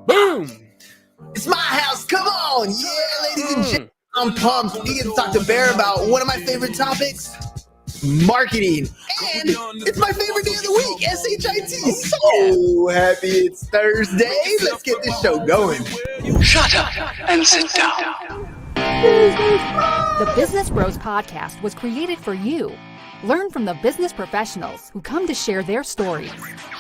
Boom! It's my house. Come on. Yeah, ladies and gentlemen, I'm pumped. We get to talk to Bear about one of my favorite topics, marketing. And it's my favorite day of the week, SHIT. So happy it's Thursday. Let's get this show going. Shut up and sit down. The Business Bros Podcast was created for you. Learn from the business professionals who come to share their stories.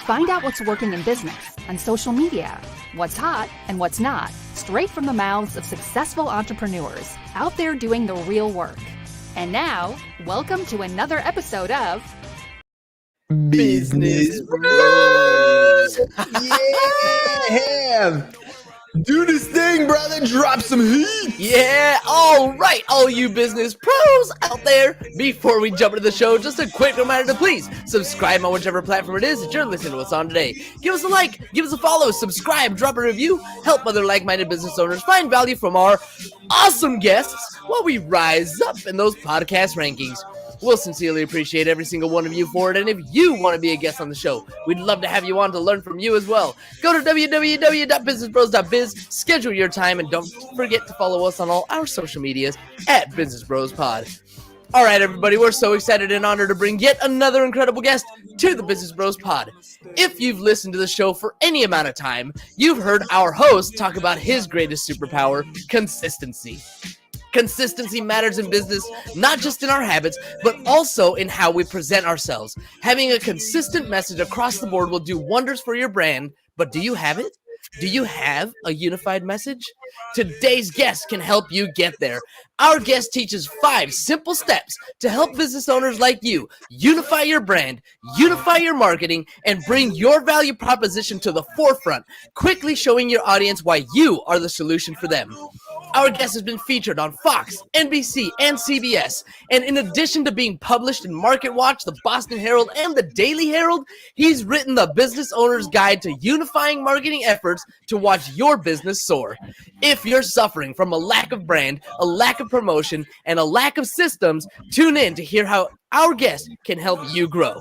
Find out what's working in business, on social media, what's hot and what's not, straight from the mouths of successful entrepreneurs out there doing the real work. And now, welcome to another episode of Business Bros. Yeah. Do this thing, brother. Drop some heat. Yeah, all right, all you business pros out there. Before we jump into the show, just a quick reminder to please subscribe on whichever platform it is that you're listening to us on today. Give us a like, give us a follow, subscribe, drop a review, help other like-minded business owners find value from our awesome guests while we rise up in those podcast rankings. We'll sincerely appreciate every single one of you for it, and if you want to be a guest on the show, we'd love to have you on to learn from you as well. Go to www.businessbros.biz, schedule your time, and don't forget to follow us on all our social medias at Business Bros Pod. All right, everybody, we're so excited and honored to bring yet another incredible guest to the Business Bros Pod. If you've listened to the show for any amount of time, you've heard our host talk about his greatest superpower, consistency. Consistency matters in business, not just in our habits, but also in how we present ourselves. Having a consistent message across the board will do wonders for your brand, but do you have it? Do you have a unified message? Today's guest can help you get there. Our guest teaches 5 simple steps to help business owners like you unify your brand, unify your marketing, and bring your value proposition to the forefront, quickly showing your audience why you are the solution for them. Our guest has been featured on Fox, NBC, and CBS. And in addition to being published in Market Watch, the Boston Herald, and the Daily Herald, he's written the Business Owner's Guide to Unifying Marketing Efforts to watch your business soar. If you're suffering from a lack of brand, a lack of promotion, and a lack of systems, tune in to hear how our guest can help you grow.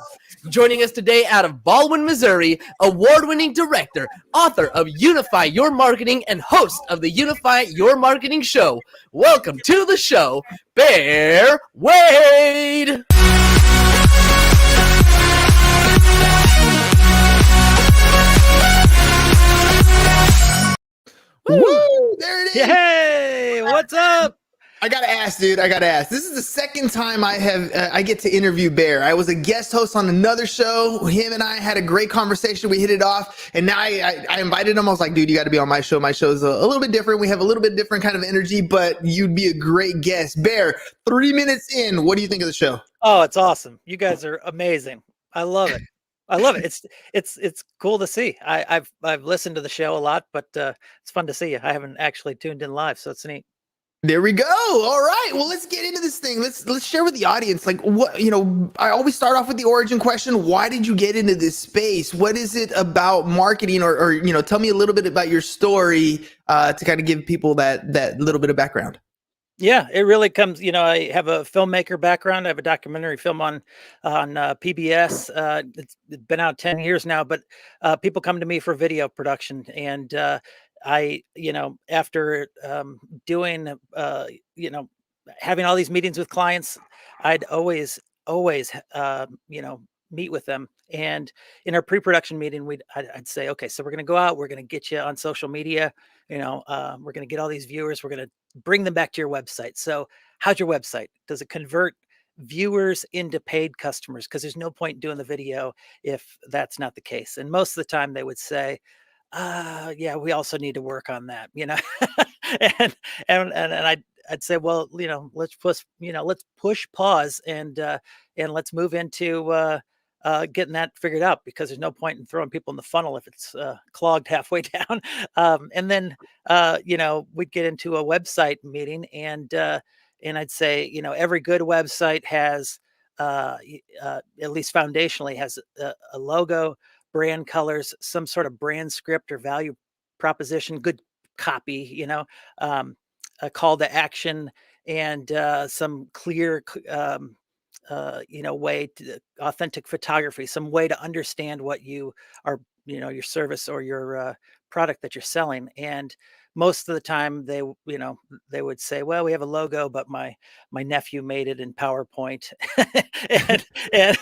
Joining us today out of Baldwin, Missouri, award-winning director, author of Unify Your Marketing, and host of the Unify Your Marketing show. Welcome to the show, Bear Wade. Woo! There it is. Hey, what's up? I gotta ask, dude. This is the second time I get to interview Bear. I was a guest host on another show. Him and I had a great conversation. We hit it off, and now I invited him. I was like, dude, you got to be on my show. My show is a little bit different. We have a little bit different kind of energy, but you'd be a great guest. Bear, 3 minutes in, what do you think of the show? Oh, it's awesome. You guys are amazing. I love it. It's cool to see. I've listened to the show a lot, but it's fun to see you. I haven't actually tuned in live, so it's neat. There we go. All right. Well, let's get into this thing. Let's share with the audience. Like, what, I always start off with the origin question. Why did you get into this space? What is it about marketing, or tell me a little bit about your story to kind of give people that little bit of background. Yeah, it really comes. I have a filmmaker background. I have a documentary film on PBS. It's been out 10 years now, but people come to me for video production, and after doing, having all these meetings with clients, I'd always, meet with them. And in our pre-production meeting, I'd say, okay, so we're going to go out, we're going to get you on social media, we're going to get all these viewers, we're going to bring them back to your website. So how's your website? Does it convert viewers into paid customers? Because there's no point in doing the video if that's not the case. And most of the time they would say, yeah, we also need to work on that, and I'd say, well, let's push pause and let's move into getting that figured out, because there's no point in throwing people in the funnel if it's clogged halfway down. And then we'd get into a website meeting, and I'd say, every good website has at least foundationally has a logo, brand colors, some sort of brand script or value proposition, good copy, a call to action, and some clear, way to authentic photography, some way to understand what you are, your service or your product that you're selling. And most of the time they would say, well, we have a logo, but my nephew made it in PowerPoint. and and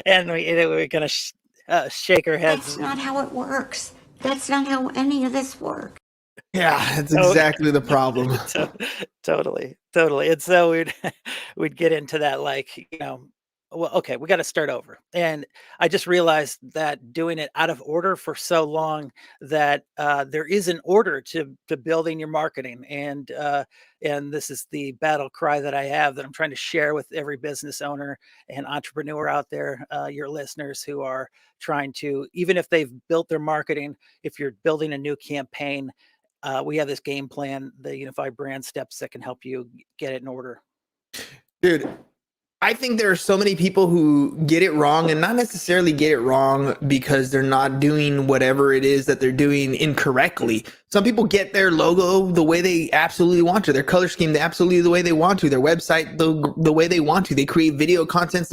and we're gonna shake our heads. That's not how it works. That's not how any of this works. Yeah, that's exactly the problem. Totally. And so we'd get into that, like, well, okay, we got to start over. And I just realized that doing it out of order for so long, that there is an order to building your marketing. And this is the battle cry that I have, that I'm trying to share with every business owner and entrepreneur out there, your listeners who are trying to, even if they've built their marketing, if you're building a new campaign, we have this game plan, the Unify Brand Steps, that can help you get it in order. Dude, I think there are so many people who get it wrong, and not necessarily get it wrong because they're not doing whatever it is that they're doing incorrectly. Some people get their logo the way they absolutely want to, their color scheme absolutely the way they want to, their website the way they want to. They create video content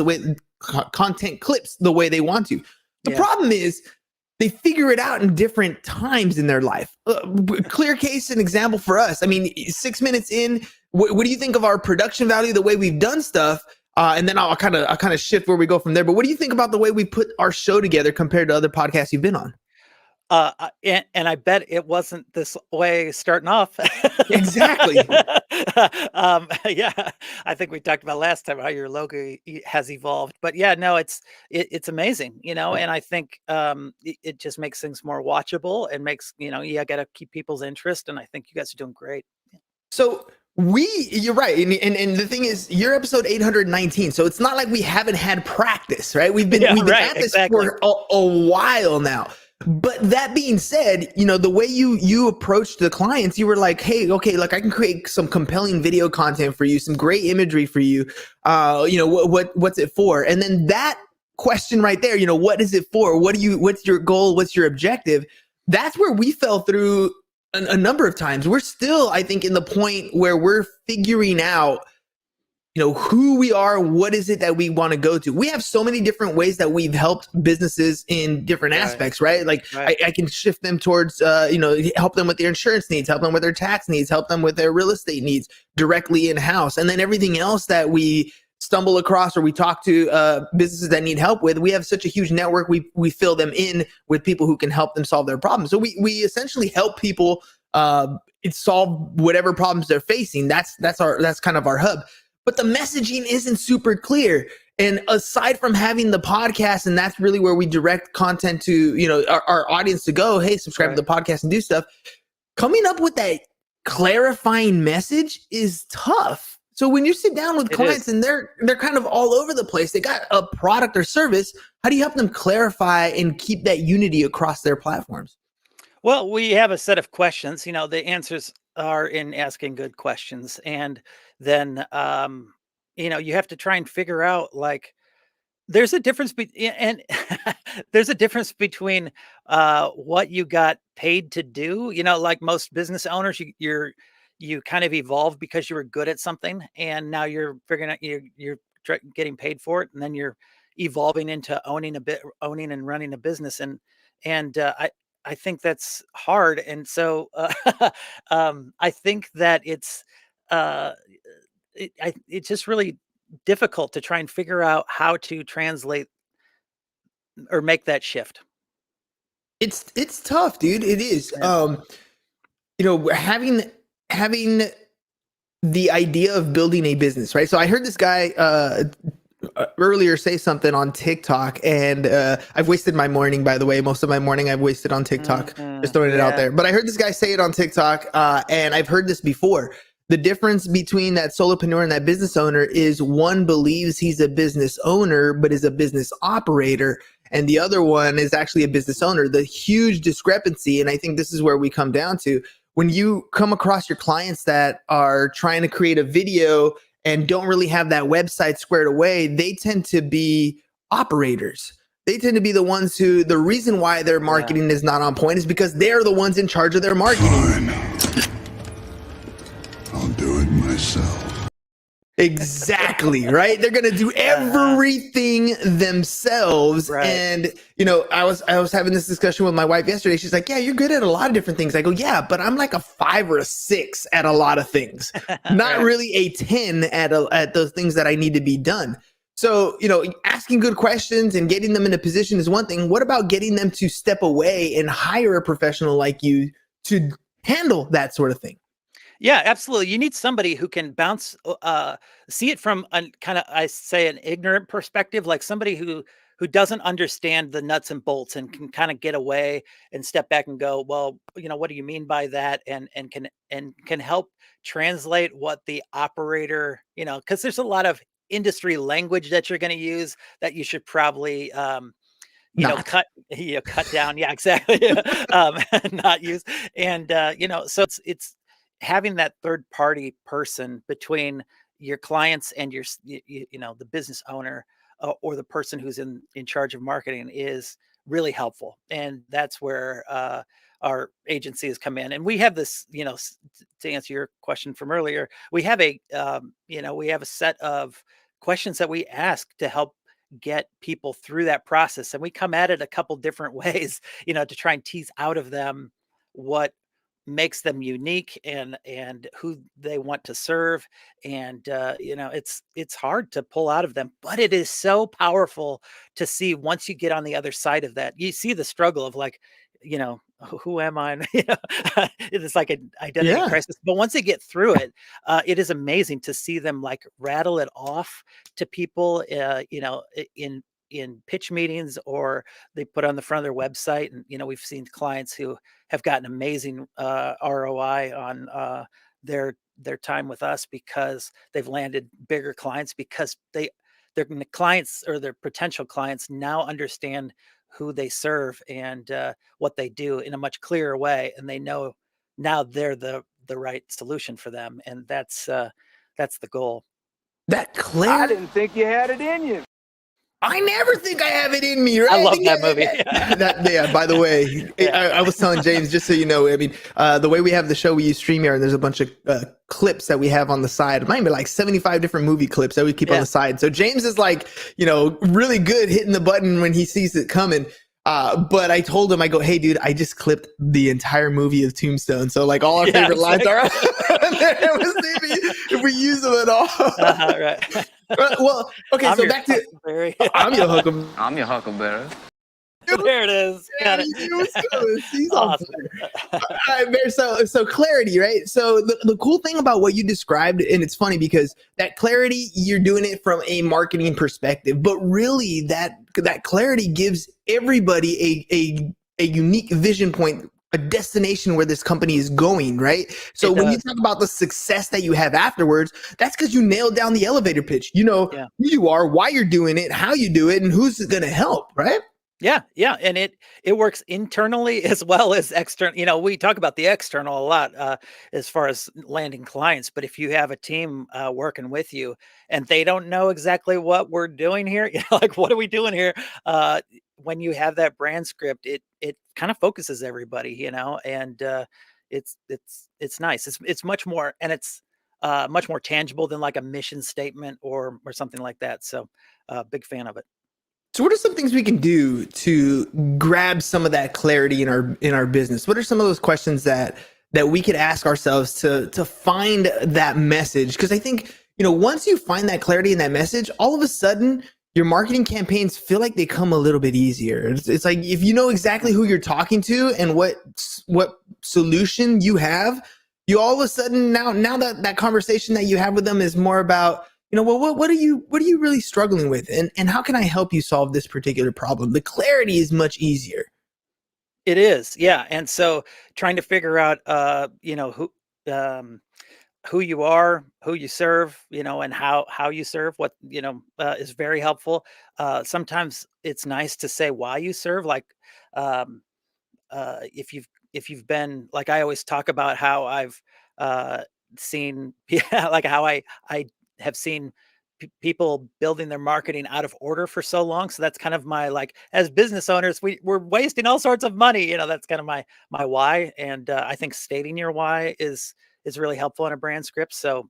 content clips the way they want to. The problem is they figure it out in different times in their life. Clear case and example for us. I mean, 6 minutes in, what do you think of our production value, the way we've done stuff? And then I'll kind of shift where we go from there. But what do you think about the way we put our show together compared to other podcasts you've been on? And I bet it wasn't this way starting off. Exactly. Yeah, I think we talked about last time how your logo has evolved. But yeah, no, it's amazing, and I think it just makes things more watchable, and makes, you got to keep people's interest. And I think you guys are doing great. So you're right. And the thing is, you're episode 819. So it's not like we haven't had practice, right? We've been at this for a while now. But that being said, the way you approached the clients, you were like, hey, okay, like I can create some compelling video content for you, some great imagery for you. What's it for? And then that question right there, what is it for? What's your goal? What's your objective? That's where we fell through a number of times. We're still, I think, in the point where we're figuring out, who we are, what is it that we want to go to. We have so many different ways that we've helped businesses in different aspects, right? Like I can shift them towards, help them with their insurance needs, help them with their tax needs, help them with their real estate needs directly in-house. And then everything else that we stumble across or we talk to businesses that need help with, we have such a huge network. We fill them in with people who can help them solve their problems. So we essentially help people solve whatever problems they're facing. That's kind of our hub. But the messaging isn't super clear. And aside from having the podcast, and that's really where we direct content to, our audience to go, hey, subscribe to the podcast and do stuff. Coming up with that clarifying message is tough. So when you sit down with clients and they're kind of all over the place, they got a product or service, how do you help them clarify and keep that unity across their platforms? Well, we have a set of questions. The answers are in asking good questions. And then, you have to try and figure out, like, there's a difference there's a difference between what you got paid to do. Like most business owners, you kind of evolve because you were good at something, and now you're figuring out you're getting paid for it, and then you're evolving into owning and running a business. And I think that's hard. And so I think that it's just really difficult to try and figure out how to translate or make that shift. It's tough, dude. It is. Having the idea of building a business, right? So I heard this guy earlier say something on TikTok, and I've wasted my morning, by the way. Most of my morning I've wasted on TikTok, just throwing it out there. But I heard this guy say it on TikTok, and I've heard this before. The difference between that solopreneur and that business owner is one believes he's a business owner, but is a business operator. And the other one is actually a business owner. The huge discrepancy, and I think this is where we come down to, when you come across your clients that are trying to create a video and don't really have that website squared away, they tend to be operators. They tend to be the ones who, the reason why their marketing is not on point is because they're the ones in charge of their marketing. Fine. I'll do it myself. Exactly, right? They're gonna do everything themselves. Right. And I was having this discussion with my wife yesterday. She's like, "Yeah, you're good at a lot of different things." I go, "Yeah, but I'm like a 5 or a 6 at a lot of things. Not Right. really a 10 at those things that I need to be done." So, asking good questions and getting them in a position is one thing. What about getting them to step away and hire a professional like you to handle that sort of thing? Yeah, absolutely. You need somebody who can see it from an kind of, I say, an ignorant perspective, like somebody who doesn't understand the nuts and bolts and can kind of get away and step back and go, well, what do you mean by that? And can help translate what the operator, because there's a lot of industry language that you're going to use that you should probably Not. cut down. Yeah, exactly. Not use. And so it's having that third party person between your clients and the business owner, or the person who's in charge of marketing is really helpful. And that's where our agencies come in. And we have this, to answer your question from earlier, we have a set of questions that we ask to help get people through that process. And we come at it a couple different ways, to try and tease out of them what makes them unique and who they want to serve. And it's hard to pull out of them, but it is so powerful to see once you get on the other side of that. You see the struggle of like, who am I? It's like an identity Yeah. crisis. But once they get through it, it is amazing to see them like rattle it off to people, in pitch meetings, or they put on the front of their website. And we've seen clients who have gotten amazing ROI on their time with us because they've landed bigger clients because their clients or their potential clients now understand who they serve and what they do in a much clearer way, and they know now they're the right solution for them, and that's the goal. That clarity. think you had it in you. I never think I have it in me, right? I love Yeah, that movie. yeah, by the way, Yeah. I was telling James, just so you know, I mean, the way we have the show, we use StreamYard, and there's a bunch of clips that we have on the side. It might be like 75 different movie clips that we keep on Yeah. the side. So James is like, really good hitting the button when he sees it coming. But I told him, I go, "Hey, dude, I just clipped the entire movie of Tombstone. So like all our favorite lines are on there. We'll see if we use them at all." Right. Well, okay, I'm so your back to Huckleberry. I'm your Huckleberry. I'm your huckleberry. There it is. Got it. He's on Awesome. fire. All right, Bear, so clarity, right? So the cool thing about what you described, and it's funny because that clarity, you're doing it from a marketing perspective, but really that clarity gives everybody a unique vision point, a destination where this company is going, right? So when you talk about the success that you have afterwards, that's because you nailed down the elevator pitch. You know Yeah. who you are, why you're doing it, how you do it, and who's going to help, right? Yeah, and it works internally as well as external. We talk about the external a lot as far as landing clients, but if you have a team working with you and they don't know exactly what we're doing here, like what are we doing here? When you have that brand script, it kind of focuses everybody, and it's nice. It's much more, and it's much more tangible than like a mission statement or something like that. So, big fan of it. So what are some things we can do to grab some of that clarity in our business? What are some of those questions that we could ask ourselves to find that message? Because I think, once you find that clarity in that message, all of a sudden your marketing campaigns feel like they come a little bit easier. It's like if you know exactly who you're talking to and what solution you have, you all of a sudden now that conversation that you have with them is more about, well, what are you really struggling with? And how can I help you solve this particular problem? The clarity is much easier. It is, yeah. And so trying to figure out, who you are, who you serve, and how you serve, what, is very helpful. Sometimes it's nice to say why you serve, like, um, if you've been, like, I always talk about how I've seen, yeah, like how I have seen people building their marketing out of order for so long. So that's kind of my, like, as business owners, we're wasting all sorts of money. That's kind of my why. And I think stating your why is really helpful in a brand script. So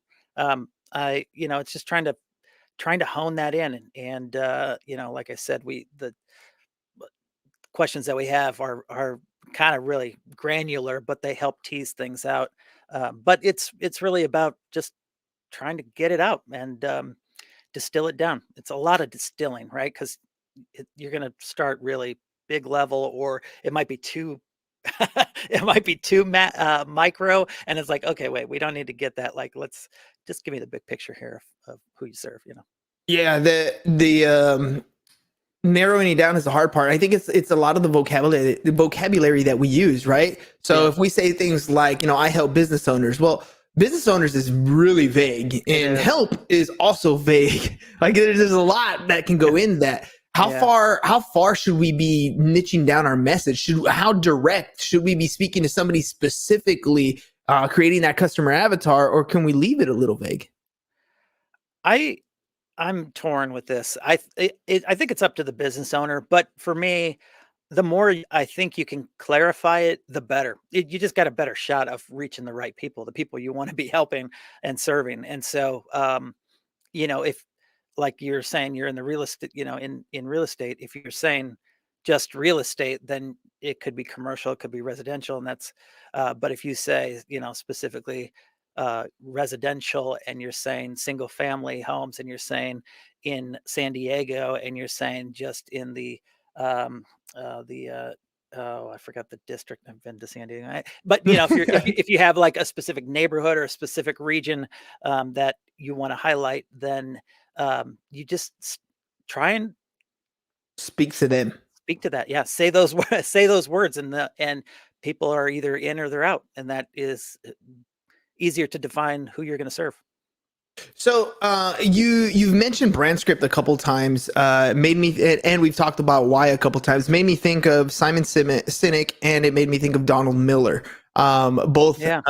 it's just trying to hone that in, and like I said, the questions that we have are kind of really granular, but they help tease things out. But it's really about just trying to get it out and distill it down. It's a lot of distilling, right? Because you're going to start really big level, or it might be too it might be too micro, and it's like, okay, wait, we don't need to get that. Like, let's just give me the big picture here of who you serve. Yeah, the narrowing it down is the hard part. I think it's a lot of the vocabulary that we use, right? So Yeah. if we say things like, I help business owners. Well, business owners is really vague, and is. help is also vague. Like there's a lot that can go in that. Yeah. How far should we be niching down our message? How direct should we be speaking to somebody specifically, creating that customer avatar, or can we leave it a little vague? I'm torn with this. I think it's up to the business owner, but for me, the more I think you can clarify it, the better. You just got a better shot of reaching the right people, the people you want to be helping and serving. And so, if like you're saying, you're in the real estate, in real estate, if you're saying just real estate, then it could be commercial, it could be residential, and but if you say, specifically residential, and you're saying single family homes, and you're saying in San Diego, and you're saying just in um, the oh, I forgot the district. I've been to San Diego, but if you have like a specific neighborhood or a specific region that you want to highlight, then you just try and Speak to them. speak to that. Yeah, say those say those words, and people are either in or they're out, and that is easier to define who you're going to serve. So you've mentioned brand script a couple times, made me, and we've talked about why a couple times. Made me think of Simon Sinek, and it made me think of Donald Miller. Both, Yeah.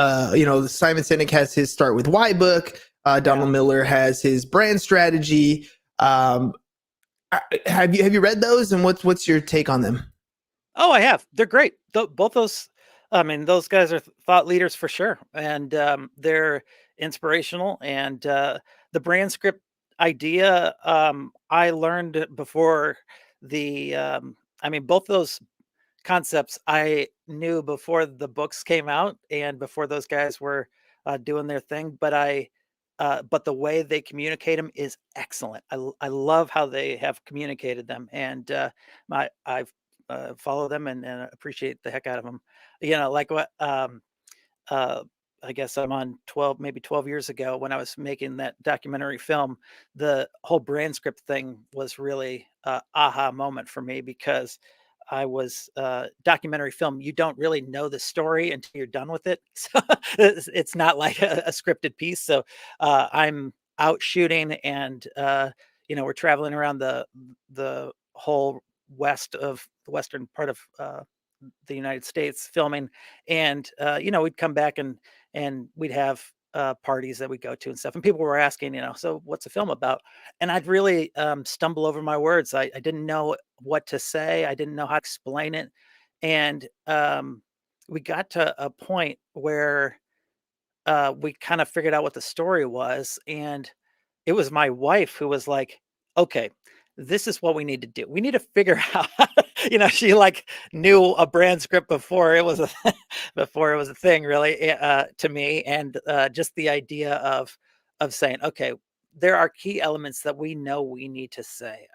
Simon Sinek has his Start with Why book. Donald Miller has his brand strategy. Have you read those, and what's your take on them? Oh, I have. They're great. Both those, I mean, those guys are thought leaders for sure, and they're inspirational. And the brand script idea, I learned before both those concepts I knew before the books came out and before those guys were doing their thing. But the way they communicate them is excellent. I love how they have communicated them, and I've follow them and appreciate the heck out of them. Like what uh, I guess I'm on 12, maybe 12 years ago when I was making that documentary film. The whole brand script thing was really aha moment for me, because I was documentary film. You don't really know the story until you're done with it. So it's not like a scripted piece. So I'm out shooting, and we're traveling around the whole the western part of the United States filming, and we'd come back and we'd have parties that we go to and stuff, and people were asking, so what's the film about? And I'd really stumble over my words. I didn't know what to say. I didn't know how to explain it, and we got to a point where we kind of figured out what the story was, and it was my wife who was like, "Okay, this is what we need to do. We need to figure out." She like knew a brand script before it was a before it was a thing, really, to me, and just the idea of saying, "Okay, there are key elements that we know we need to say."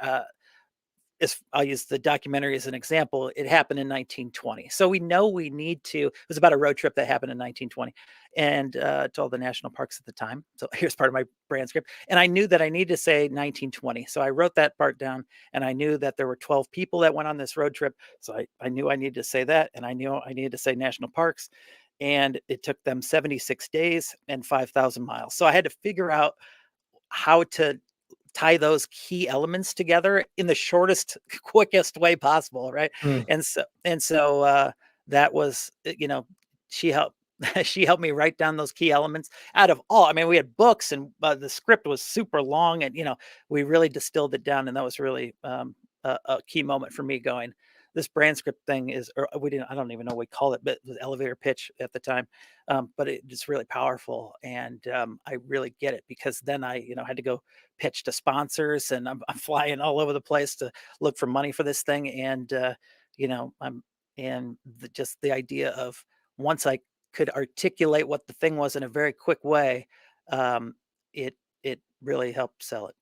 I'll use the documentary as an example. It happened in 1920. So we know we need to, it was about a road trip that happened in 1920, and to all the national parks at the time. So here's part of my brand script. And I knew that I needed to say 1920. So I wrote that part down, and I knew that there were 12 people that went on this road trip. So I knew I needed to say that. And I knew I needed to say national parks. And it took them 76 days and 5,000 miles. So I had to figure out how to tie those key elements together in the shortest, quickest way possible, right? Mm. And so that was, she helped she helped me write down those key elements. Out of all, I mean, we had books, and the script was super long, and we really distilled it down, and that was really a key moment for me, going, this brand script thing is, or we didn't, I don't even know what we call it, but it was elevator pitch at the time. But it's really powerful. And I really get it, because then I, had to go pitch to sponsors, and I'm flying all over the place to look for money for this thing. And, I'm, and just the idea of, once I could articulate what the thing was in a very quick way, um, it really helped sell it.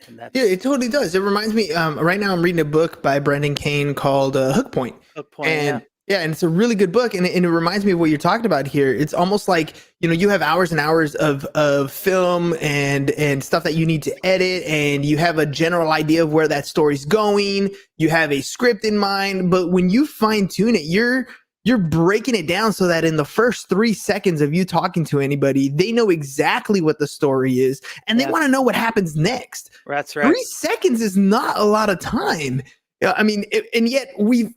And Yeah, that's it totally does. It reminds me. Right now, I'm reading a book by Brendan Kane called Hook Point, a point. Yeah. and yeah, and it's a really good book, and it reminds me of what you're talking about here. It's almost like you have hours and hours of film and stuff that you need to edit, and you have a general idea of where that story's going. You have a script in mind, but when you fine tune it, you're breaking it down so that in the first 3 seconds of you talking to anybody, they know exactly what the story is, and they Yeah. want to know what happens next. That's right. 3 seconds is not a lot of time. I mean, and yet we've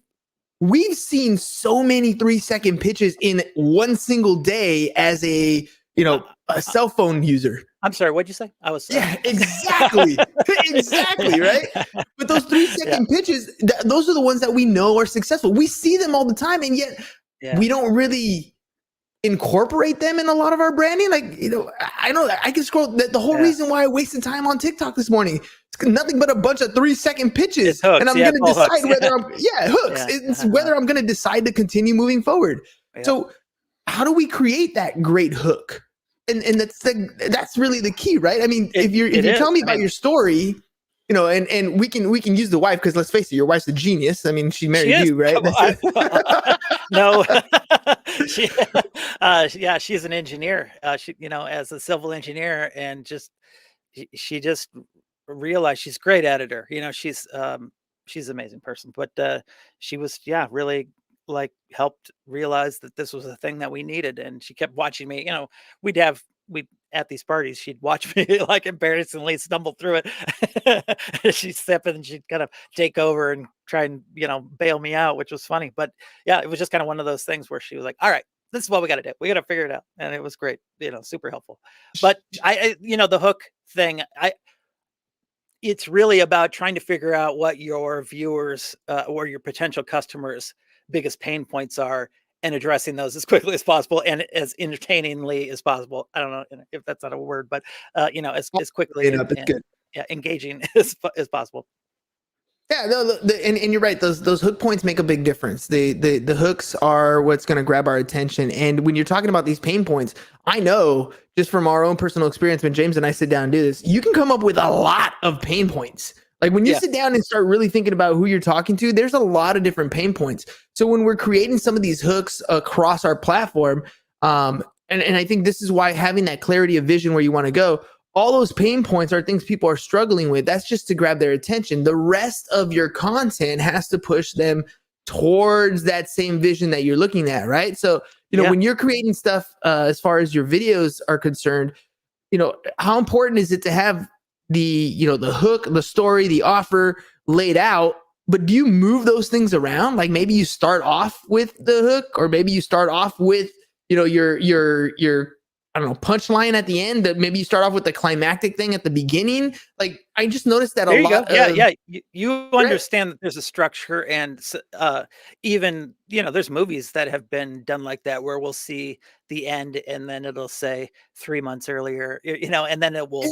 seen so many 3-second pitches in one single day as a cell phone user. I'm sorry. What'd you say? I was. Yeah, exactly. Exactly, right? But those 3-second pitches, those are the ones that we know are successful. We see them all the time, and yet Yeah. we don't really incorporate them in a lot of our branding. Like, I know that I can scroll. The whole Yeah. reason why I wasted time on TikTok this morning, it's nothing but a bunch of 3-second pitches. It's hooks. And I'm Yeah, going it's to all decide hooks. whether hooks. Yeah. It's whether I'm going to decide to continue moving forward. Yeah. So how do we create that great hook? And that's really the key, right? I mean, if you tell me about your story, and we can use the wife, because let's face it, your wife's a genius. I mean, she married you, right? No. Yeah, she's an engineer. She, as a civil engineer, and she just realized she's a great editor. She's an amazing person, but she was, really, like, helped realize that this was a thing that we needed. And she kept watching me. We at these parties, she'd watch me like embarrassingly stumble through it. She'd step in and she'd kind of take over and try and, bail me out, which was funny. But yeah, it was just kind of one of those things where she was like, all right, this is what we got to do. We got to figure it out. And it was great, super helpful. But the hook thing, it's really about trying to figure out what your viewers or your potential customers' biggest pain points are, and addressing those as quickly as possible and as entertainingly as possible. I don't know if that's not a word, but as quickly and yeah, engaging as possible. Yeah, and you're right. Those hook points make a big difference. The hooks are what's going to grab our attention. And when you're talking about these pain points, I know just from our own personal experience, when James and I sit down and do this, you can come up with a lot of pain points. Like when you sit down and start really thinking about who you're talking to, there's a lot of different pain points. So when we're creating some of these hooks across our platform, and I think this is why having that clarity of vision where you want to go, all those pain points are things people are struggling with. That's just to grab their attention. The rest of your content has to push them towards that same vision that you're looking at, right? So, when you're creating stuff as far as your videos are concerned, how important is it to have the hook, the story, the offer laid out, but do you move those things around? Like maybe you start off with the hook, or maybe you start off with, your I don't know, punchline at the end, that maybe you start off with the climactic thing at the beginning. Like I just noticed that there a you lot. Go. Yeah. You understand that there's a structure, and even, there's movies that have been done like that, where we'll see the end and then it'll say 3 months earlier, and then we'll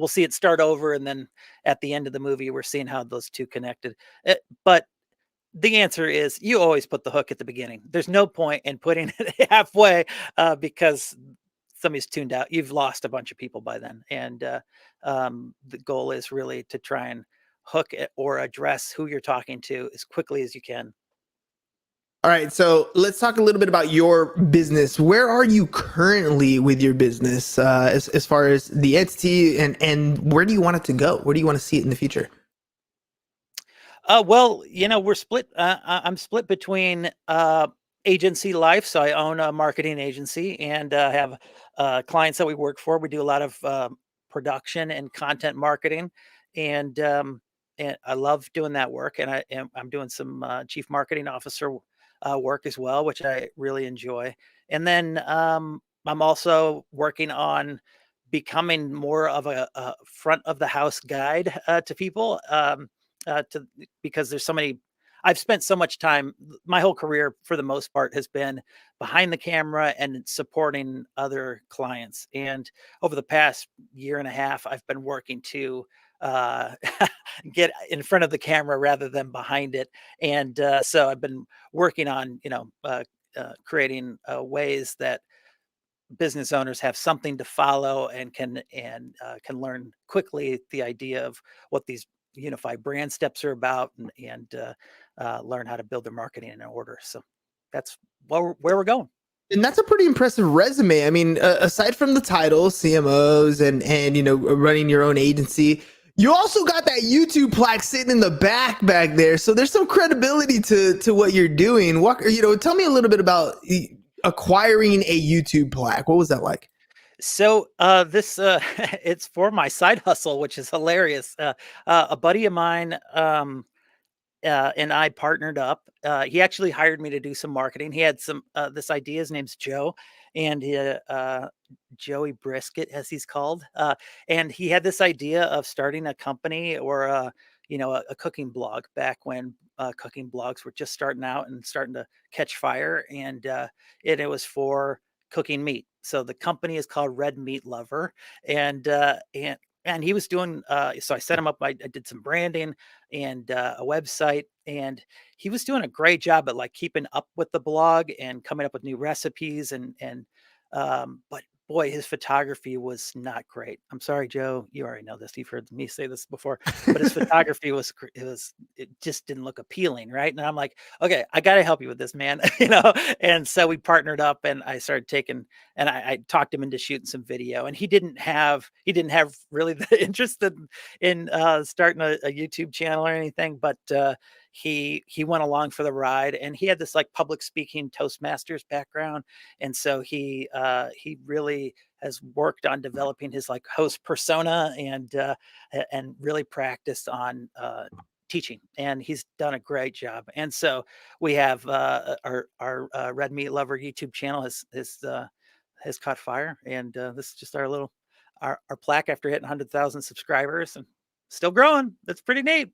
see it start over. And then at the end of the movie, we're seeing how those two connected. But the answer is you always put the hook at the beginning. There's no point in putting it halfway because somebody's tuned out. You've lost a bunch of people by then. And the goal is really to try and hook it or address who you're talking to as quickly as you can. All right, so let's talk a little bit about your business. Where are you currently with your business as far as the entity, and where do you want it to go? Where do you want to see it in the future? Well, we're split. I'm split between agency life. So I own a marketing agency and have clients that we work for. We do a lot of production and content marketing, and I love doing that work. And I'm doing some chief marketing officer work as well, which I really enjoy. And then I'm also working on becoming more of a front of the house guide to people. Because there's so many I've spent so much time, my whole career for the most part has been behind the camera and supporting other clients. And over the past year and a half, I've been working to uh, get in front of the camera rather than behind it. And so I've been working on, creating ways that business owners have something to follow and can learn quickly the idea of what these unified brand steps are about, and learn how to build their marketing in order. So that's where we're going. And that's a pretty impressive resume. I mean, aside from the title, CMOs and running your own agency, you also got that YouTube plaque sitting in the back there. So there's some credibility to what you're doing. Tell me a little bit about acquiring a YouTube plaque. What was that like? So this it's for my side hustle, which is hilarious. A buddy of mine and I partnered up. He actually hired me to do some marketing. He had some this idea. His name's Joe, and Joey Brisket, as he's called. And he had this idea of starting a company or a cooking blog back when cooking blogs were just starting out and starting to catch fire. And it was for cooking meat. So the company is called Red Meat Lover, and he was doing. So I set him up. I did some branding and a website, and he was doing a great job at like keeping up with the blog and coming up with new recipes but boy, his photography was not great. I'm sorry, Joe, you already know this, you've heard me say this before, but his photography it just didn't look appealing, right? And I'm like, okay, I got to help you with this, man. And so we partnered up, and I started I talked him into shooting some video, and he didn't have really the interest in starting a YouTube channel or anything, but he went along for the ride, and he had this like public speaking Toastmasters background. And so he really has worked on developing his like host persona, and really practiced on teaching, and he's done a great job. And so we have our Red Meat Lover YouTube channel has caught fire, and this is just our plaque after hitting 100,000 subscribers and still growing. That's pretty neat.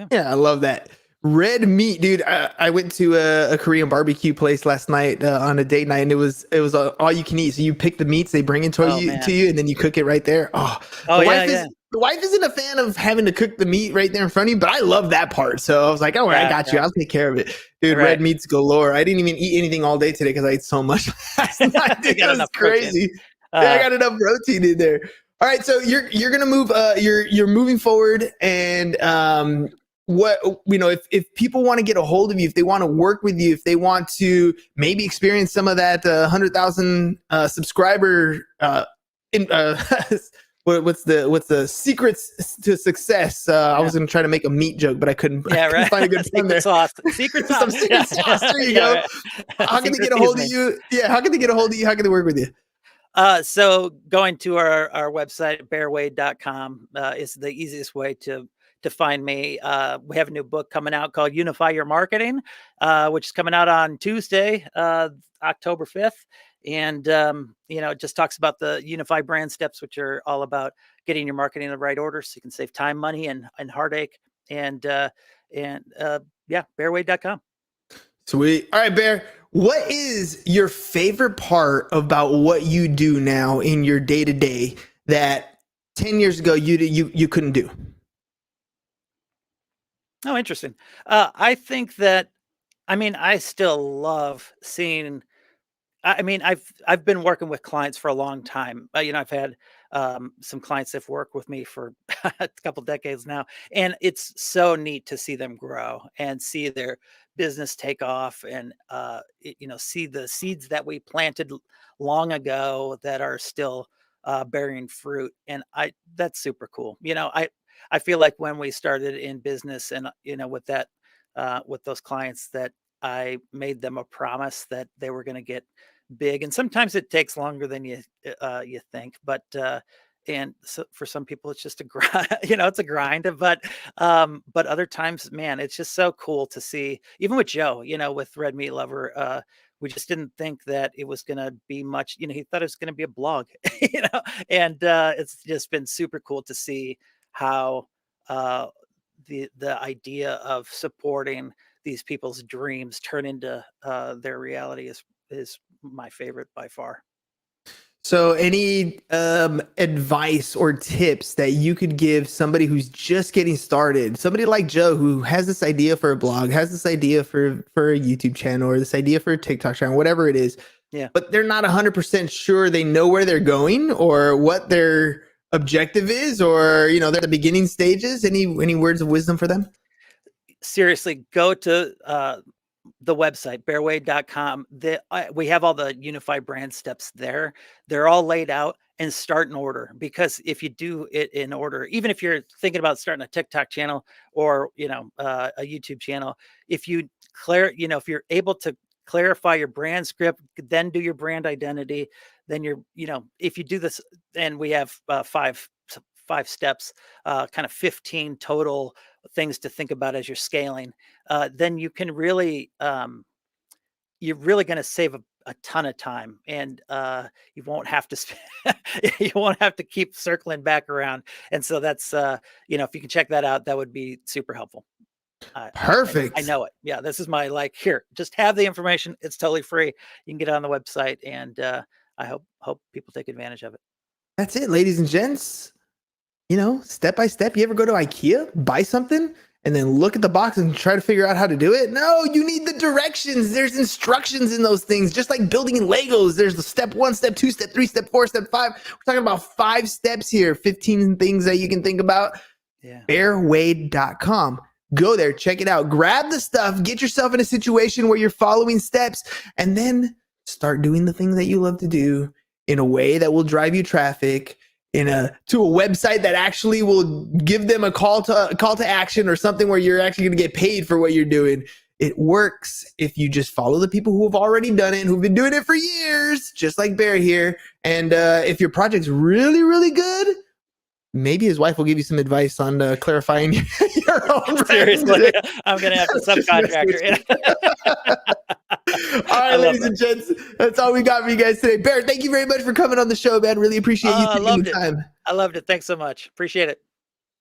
Yeah, I love that. Red meat, dude. I went to a Korean barbecue place last night on a date night, and it was all you can eat. So you pick the meats, they bring it to you, and then you cook it right there. The wife isn't a fan of having to cook the meat right there in front of you, but I love that part. So I was like, I got you. I'll take care of it, dude. Right. Red meats galore. I didn't even eat anything all day today because I ate so much last night. Dude, that was crazy. I got enough protein in there. All right, so you're gonna move. You're moving forward, and if people want to get a hold of you, if they want to work with you, if they want to maybe experience some of that 100,000 subscriber what's the secrets to success? I was gonna try to make a meat joke, but I couldn't. Yeah, right. Find a good one there. Secret sauce. Some secret sauce. There you go. Right. How can they get a hold of you? Yeah, how can they get a hold of you? How can they work with you? So going to our website, bearwade.com, is the easiest way to find me. We have a new book coming out called Unify Your Marketing, which is coming out on Tuesday, October 5th. And, it just talks about the Unify Brand Steps, which are all about getting your marketing in the right order so you can save time, money, and heartache. And bearwade.com. Sweet. All right, Bear, what is your favorite part about what you do now in your day-to-day that 10 years ago you couldn't do? Oh, interesting. I think that, I still love seeing, I've been working with clients for a long time. I've had some clients that've worked with me for a couple decades now, and it's so neat to see them grow and see their business take off, and see the seeds that we planted long ago that are still bearing fruit. And that's super cool. I feel like when we started in business, and with that with those clients, that I made them a promise that they were going to get big, and sometimes it takes longer than you think, but and so for some people it's just a grind. It's a grind, but other times, man, it's just so cool to see. Even with Joe, with Red Meat Lover, we just didn't think that it was going to be much. He thought it was going to be a blog, and it's just been super cool to see how the idea of supporting these people's dreams turn into their reality is my favorite by far. So any advice or tips that you could give somebody who's just getting started, somebody like Joe who has this idea for a blog, has this idea for a YouTube channel, or this idea for a TikTok channel, whatever it is, Yeah. but they're not 100% sure they know where they're going or what their objective is, or, they're at the beginning stages. Any words of wisdom for them? Seriously, go to the website, bearwade.com. We have all the Unify Brand Steps there. They're all laid out, and start in order, because if you do it in order, even if you're thinking about starting a TikTok channel or, a YouTube channel, if you if you're able to clarify your brand script, then do your brand identity, then if you do this, and we have five steps, kind of 15 total things to think about as you're scaling, then you can really, you're really going to save a ton of time, and you won't have to you won't have to keep circling back around. And so that's if you can check that out, that would be super helpful. Perfect. I know it. Yeah, this is my here. Just have the information. It's totally free. You can get it on the website, and I hope people take advantage of it. That's it, ladies and gents. Step by step. You ever go to IKEA, buy something, and then look at the box and try to figure out how to do it? No, you need the directions. There's instructions in those things, just like building Legos. There's the step 1, step 2, step 3, step 4, step 5. We're talking about 5 steps here, 15 things that you can think about. Yeah. Bearwade.com. Go there, check it out, grab the stuff, get yourself in a situation where you're following steps, and then start doing the things that you love to do in a way that will drive you traffic, to a website that actually will give them a call to action, or something where you're actually going to get paid for what you're doing. It works if you just follow the people who have already done it, who've been doing it for years, just like Bear here. And if your project's really, really good, maybe his wife will give you some advice on clarifying your own brand. Seriously, I'm going to have to subcontractor. All right, ladies and gents, that's all we got for you guys today. Bear, thank you very much for coming on the show, man. Really appreciate you taking the time. I loved it. Thanks so much. Appreciate it.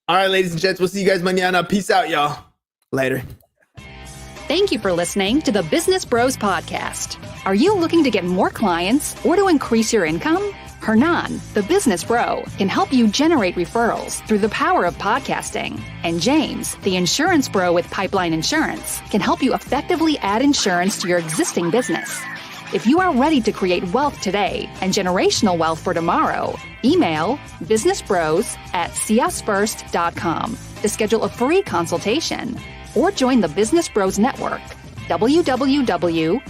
All right, ladies and gents, we'll see you guys mañana. Peace out, y'all. Later. Thank you for listening to the Business Bros Podcast. Are you looking to get more clients or to increase your income? Hernan, the business bro, can help you generate referrals through the power of podcasting. And James, the insurance bro with Pipeline Insurance, can help you effectively add insurance to your existing business. If you are ready to create wealth today and generational wealth for tomorrow, email businessbros@csfirst.com to schedule a free consultation, or join the Business Bros Network, www.businessbros.com.